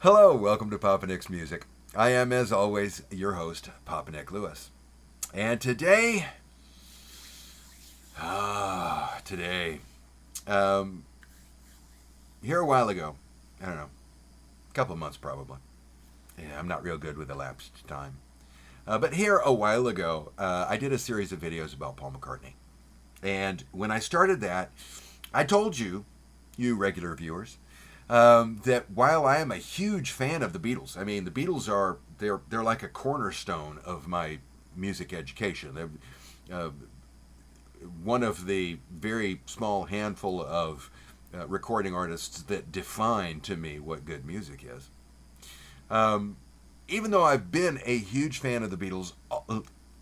Hello, welcome to Papa Nick's Music. I am, as always, your host, Papa Nick Lewis. And today, today, um, here a while ago, I don't know, a couple of months probably. Yeah, I'm not real good with elapsed time. But here a while ago, I did a series of videos about Paul McCartney. And when I started that, I told you, you regular viewers, that while I am a huge fan of the Beatles, I mean the Beatles are they're like a cornerstone of my music education. They're one of the very small handful of recording artists that define to me what good music is. Um, Even though I've been a huge fan of the Beatles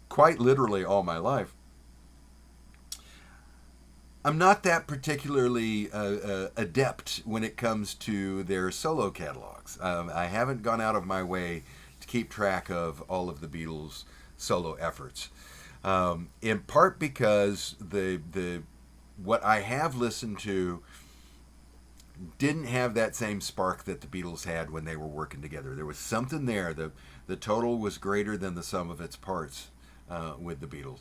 quite literally all my life, I'm not that particularly adept when it comes to their solo catalogs. I haven't gone out of my way to keep track of all of the Beatles' solo efforts, in part because the what I have listened to didn't have that same spark that the Beatles had when they were working together. There was something there. The total was greater than the sum of its parts with the Beatles.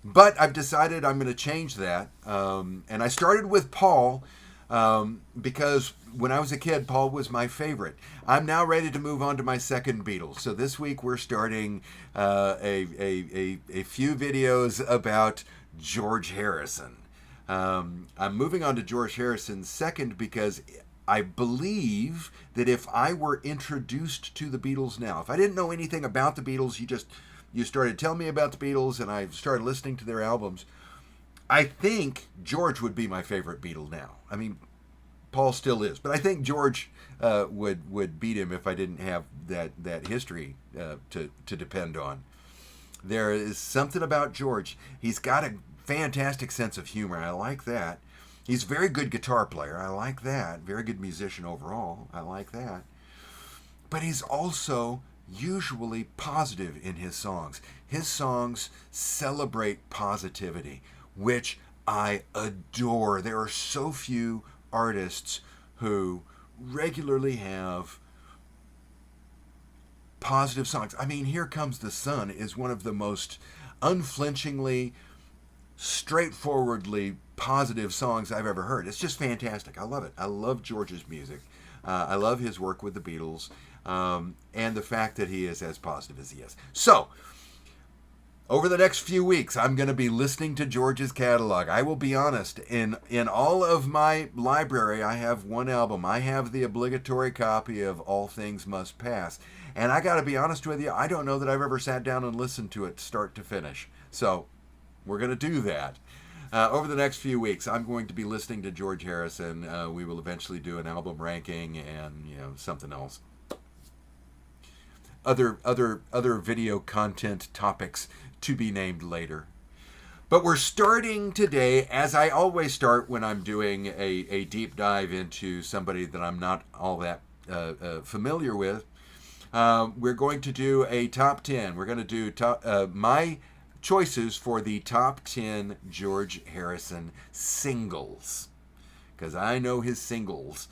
But I've decided I'm going to change that. And I started with Paul because when I was a kid, Paul was my favorite. I'm now ready to move on to my second Beatles. So this week we're starting a few videos about George Harrison. I'm moving on to George Harrison's second because I believe that if I were introduced to the Beatles now, if I didn't know anything about the Beatles, you started telling me about the Beatles and I started listening to their albums, I think George would be my favorite Beatle now. I mean, Paul still is, but I think George would beat him if I didn't have that history to depend on. There is something about George. He's got a fantastic sense of humor. I like that. He's a very good guitar player. I like that. Very good musician overall. I like that. But he's also usually positive in his songs. His songs celebrate positivity, which I adore. There are so few artists who regularly have positive songs. I mean, Here Comes the Sun is one of the most unflinchingly, straightforwardly positive songs I've ever heard. It's just fantastic. I love it. I love George's music. I love his work with the Beatles, and the fact that he is as positive as he is. So, over the next few weeks, I'm going to be listening to George's catalog. I will be honest, in all of my library, I have one album. I have the obligatory copy of All Things Must Pass. And I got to be honest with you, I don't know that I've ever sat down and listened to it start to finish. So, we're going to do that. Over the next few weeks, I'm going to be listening to George Harrison. We will eventually do an album ranking and something else. Other video content topics to be named later. But we're starting today, as I always start when I'm doing a deep dive into somebody that I'm not all that familiar with. We're going to do a top 10. We're going to do my choices for the top 10 George Harrison singles. Because I know his singles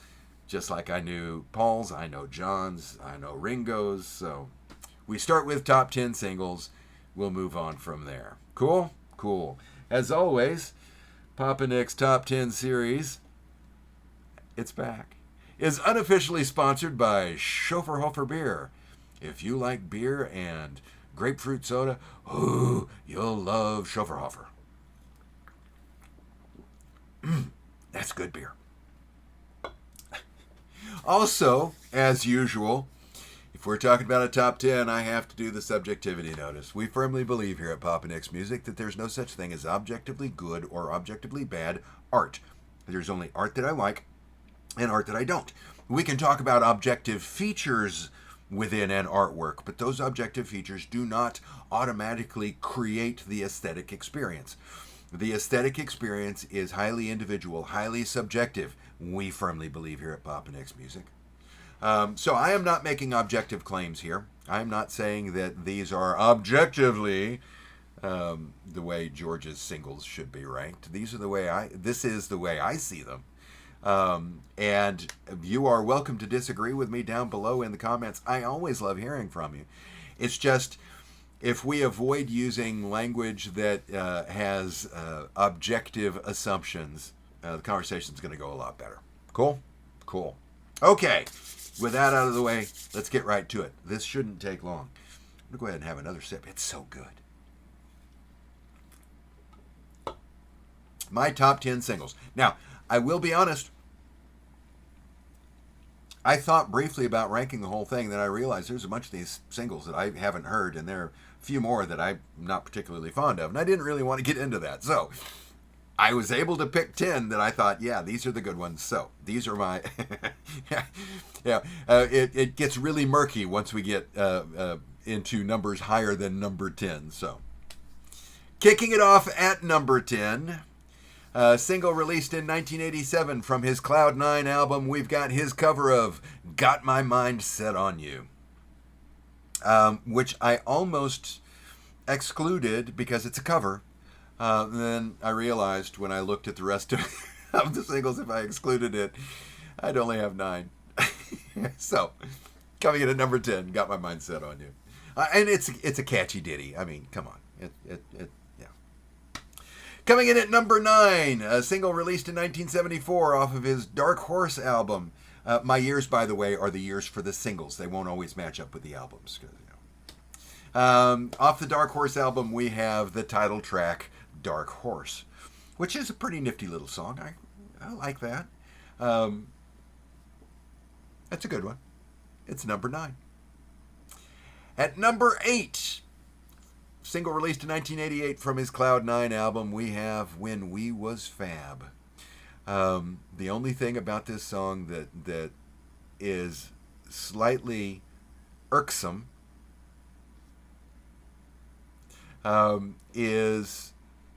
just like I knew Paul's, I know John's, I know Ringo's. So we start with top 10 singles. We'll move on from there. Cool? Cool. As always, Papa Nick's Top 10 series, it's back, is unofficially sponsored by Schoferhofer Beer. If you like beer and grapefruit soda, ooh, you'll love Schoferhofer. That's good beer. Also, as usual, if we're talking about a top 10, I have to do the subjectivity notice. We firmly believe here at Papa Nick's Music that there's no such thing as objectively good or objectively bad art. There's only art that I like and art that I don't. We can talk about objective features within an artwork, but those objective features do not automatically create the aesthetic experience. The aesthetic experience is highly individual, highly subjective. We firmly believe here at Papa Nick's Music. So I am not making objective claims here. I am not saying that these are objectively the way George's singles should be ranked. This is the way I see them. And you are welcome to disagree with me down below in the comments. I always love hearing from you. It's just, if we avoid using language that has objective assumptions, the conversation's going to go a lot better. Cool? Cool. Okay. With that out of the way, let's get right to it. This shouldn't take long. I'm going to go ahead and have another sip. It's so good. My top 10 singles. Now, I will be honest. I thought briefly about ranking the whole thing, then I realized there's a bunch of these singles that I haven't heard, and there are a few more that I'm not particularly fond of, and I didn't really want to get into that. So I was able to pick 10 that I thought, yeah, these are the good ones. So these are my... it gets really murky once we get into numbers higher than number 10. So kicking it off at number 10... single released in 1987 from his Cloud 9 album, we've got his cover of Got My Mind Set on You, which I almost excluded because it's a cover. Then I realized when I looked at the rest of the singles, if I excluded it, I'd only have 9. So, coming in at number 10, Got My Mind Set on You. And it's a catchy ditty. I mean, come on. Coming in at number 9, a single released in 1974 off of his Dark Horse album. My years, by the way, are the years for the singles. They won't always match up with the albums. Off the Dark Horse album, we have the title track, Dark Horse, which is a pretty nifty little song. I like that. That's a good one. It's number 9. At number 8... single released in 1988 from his Cloud 9 album, we have When We Was Fab. The only thing about this song that is slightly irksome is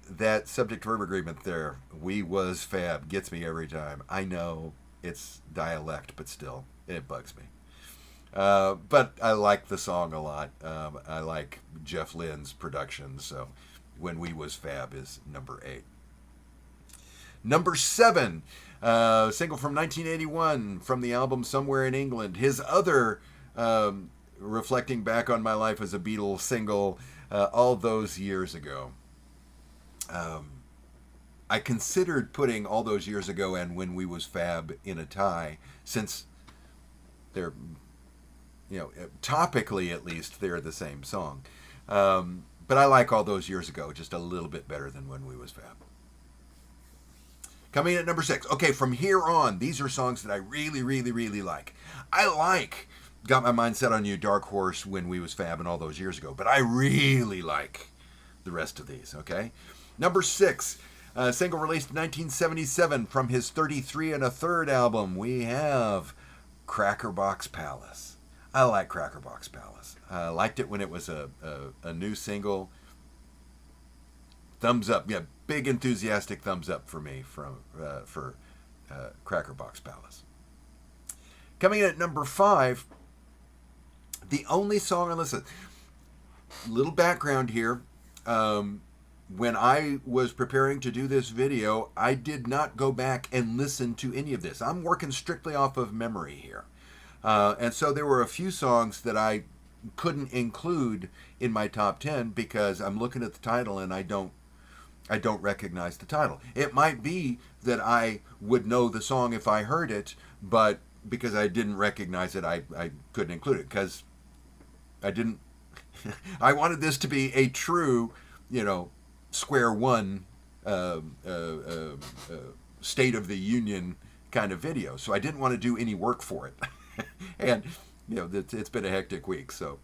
that subject-verb agreement there. We was fab. Gets me every time. I know it's dialect, but still, it bugs me. But I like the song a lot. I like Jeff Lynne's production, so When We Was Fab is number 8. Number 7, single from 1981 from the album Somewhere in England. His other reflecting back on my life as a Beatles single all those years ago. I considered putting All Those Years Ago and When We Was Fab in a tie, since they're... topically at least, they're the same song. But I like All Those Years Ago just a little bit better than When We Was Fab. Coming in at number 6. Okay, from here on, these are songs that I really, really, really like. I like Got My Mind Set on You, Dark Horse, When We Was Fab, and All Those Years Ago. But I really like the rest of these, okay? Number 6. Single released in 1977 from his 33 1/3 album, we have Crackerbox Palace. I like Crackerbox Palace. I liked it when it was a new single. Thumbs up. Yeah, big enthusiastic thumbs up for me for Crackerbox Palace. Coming in at number 5, the only song on this list. Little background here. When I was preparing to do this video, I did not go back and listen to any of this. I'm working strictly off of memory here. And so there were a few songs that I couldn't include in my top 10 because I'm looking at the title and I don't recognize the title. It might be that I would know the song if I heard it, but because I didn't recognize it, I couldn't include it because I didn't. I wanted this to be a true, square one State of the Union kind of video. So I didn't want to do any work for it. And it's been a hectic week, so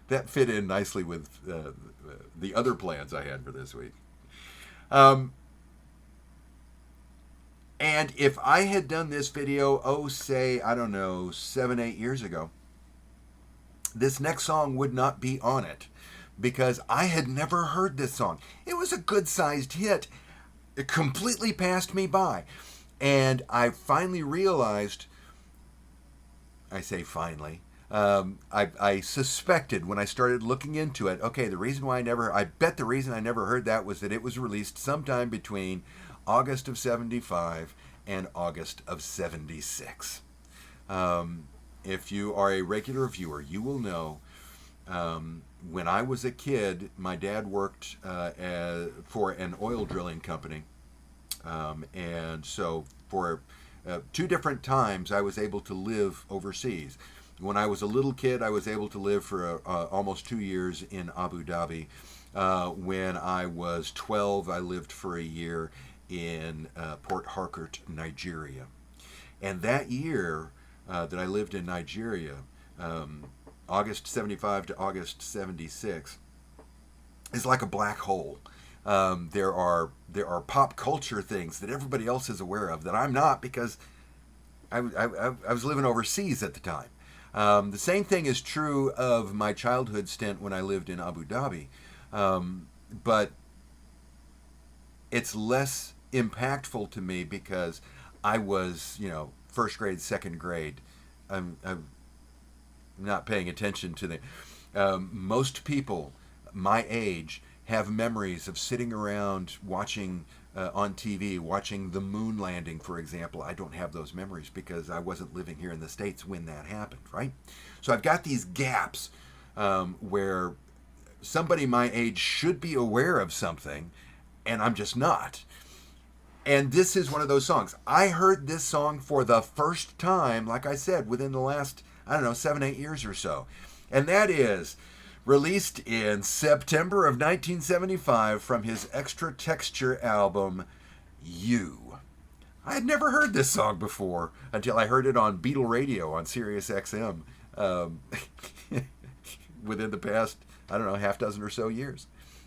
that fit in nicely with the other plans I had for this week. And if I had done this video, say, I don't know, 7-8 years ago, this next song would not be on it because I had never heard this song. It was a good-sized hit. It completely passed me by. And I finally realized, I say finally, I suspected when I started looking into it, okay, I bet the reason I never heard that was that it was released sometime between August of 75, and August of 76. If you are a regular viewer, you will know when I was a kid, my dad worked for an oil drilling company. And so for 2 different times, I was able to live overseas. When I was a little kid, I was able to live for almost 2 years in Abu Dhabi. When I was 12, I lived for a year in Port Harcourt, Nigeria. And that year that I lived in Nigeria, August 75 to August 76, is like a black hole. There are pop culture things that everybody else is aware of that I'm not, because I was living overseas at the time. The same thing is true of my childhood stint when I lived in Abu Dhabi, but it's less impactful to me because I was, first grade, second grade. I'm not paying attention to the. Most people my age have memories of sitting around watching on TV, watching the moon landing, for example. I don't have those memories because I wasn't living here in the States when that happened, right? So I've got these gaps where somebody my age should be aware of something, and I'm just not. And this is one of those songs. I heard this song for the first time, like I said, within the last, 7, 8 years or so. And that is released in September of 1975 from his Extra Texture album, You. I had never heard this song before until I heard it on Beatle Radio on Sirius XM within the past, half dozen or so years.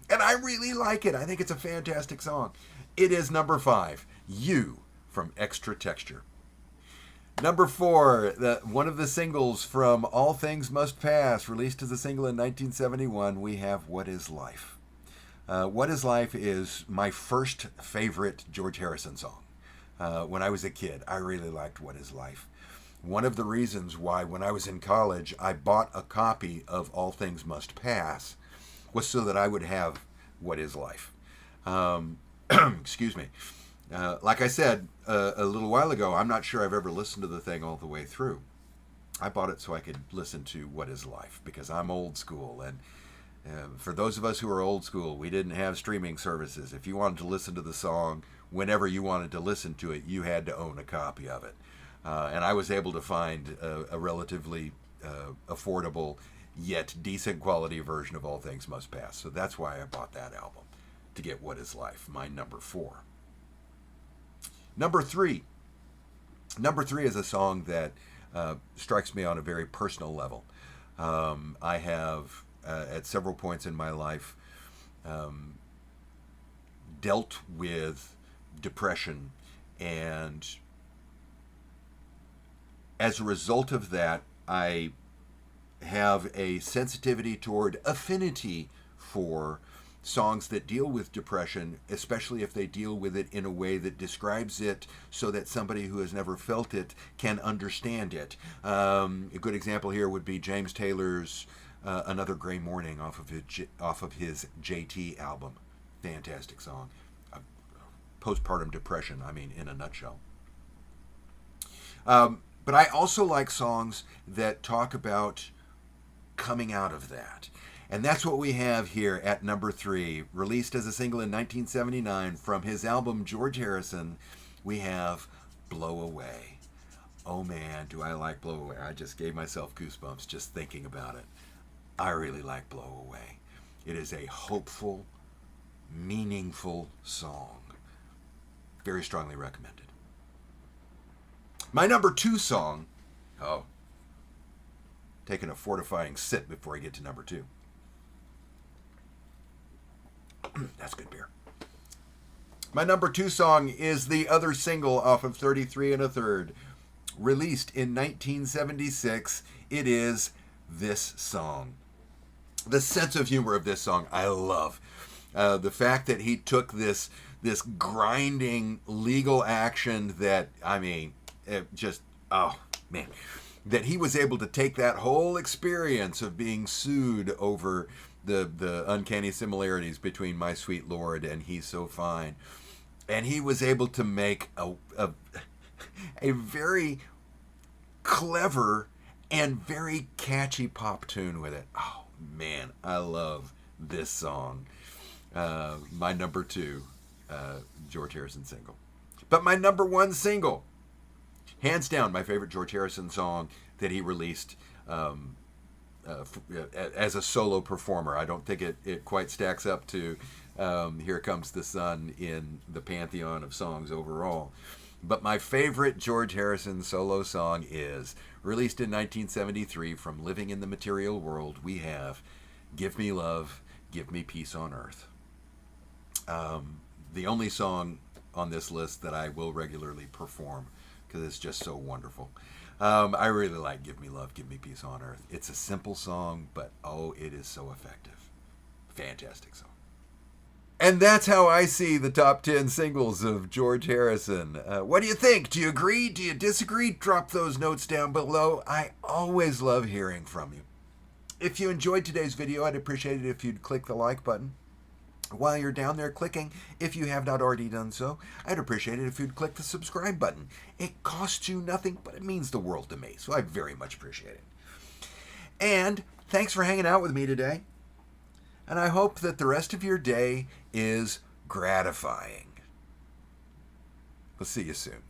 And I really like it. I think it's a fantastic song. It is number 5, You, from Extra Texture. Number 4, one of the singles from All Things Must Pass, released as a single in 1971, we have What Is Life. What Is Life is my first favorite George Harrison song. When I was a kid, I really liked What Is Life. One of the reasons why, when I was in college, I bought a copy of All Things Must Pass was so that I would have What Is Life. Excuse me. Like I said a little while ago, I'm not sure I've ever listened to the thing all the way through. I bought it so I could listen to What Is Life, because I'm old school. And for those of us who are old school, we didn't have streaming services. If you wanted to listen to the song whenever you wanted to listen to it, you had to own a copy of it. And I was able to find a relatively affordable yet decent quality version of All Things Must Pass. So that's why I bought that album, to get What Is Life, my number 4. Number 3. Number 3 is a song that strikes me on a very personal level. I have, at several points in my life, dealt with depression, and as a result of that, I have a sensitivity toward affinity for songs that deal with depression, especially if they deal with it in a way that describes it so that somebody who has never felt it can understand it. A good example here would be James Taylor's Another Gray Morning off of his JT album. Fantastic song. Postpartum depression, in a nutshell. But I also like songs that talk about coming out of that. And that's what we have here at number 3. Released as a single in 1979 from his album George Harrison, we have Blow Away. Oh man, do I like Blow Away. I just gave myself goosebumps just thinking about it. I really like Blow Away. It is a hopeful, meaningful song. Very strongly recommended. My number 2 song, taking a fortifying sip before I get to number 2. That's good beer. My number 2 song is the other single off of 33 1/3, released in 1976. It is this song. The sense of humor of this song, I love. The fact that he took this grinding legal action that, that he was able to take that whole experience of being sued over the uncanny similarities between My Sweet Lord and He's So Fine, And he was able to make a very clever and very catchy pop tune with it. Oh man, I love this song. My number two George Harrison single. But my number one single, hands down, my favorite George Harrison song that he released as a solo performer. I don't think it quite stacks up to Here Comes the Sun in the pantheon of songs overall. But my favorite George Harrison solo song is, released in 1973 from Living in the Material World, we have Give Me Love, Give Me Peace on Earth. The only song on this list that I will regularly perform because it's just so wonderful. I really like Give Me Love, Give Me Peace on Earth. It's a simple song, but oh, it is so effective. Fantastic song. And that's how I see the top 10 singles of George Harrison. What do you think? Do you agree? Do you disagree? Drop those notes down below. I always love hearing from you. If you enjoyed today's video, I'd appreciate it if you'd click the like button. While you're down there clicking, if you have not already done so, I'd appreciate it if you'd click the subscribe button. It costs you nothing, but it means the world to me, so I very much appreciate it. And thanks for hanging out with me today. And I hope that the rest of your day is gratifying. We'll see you soon.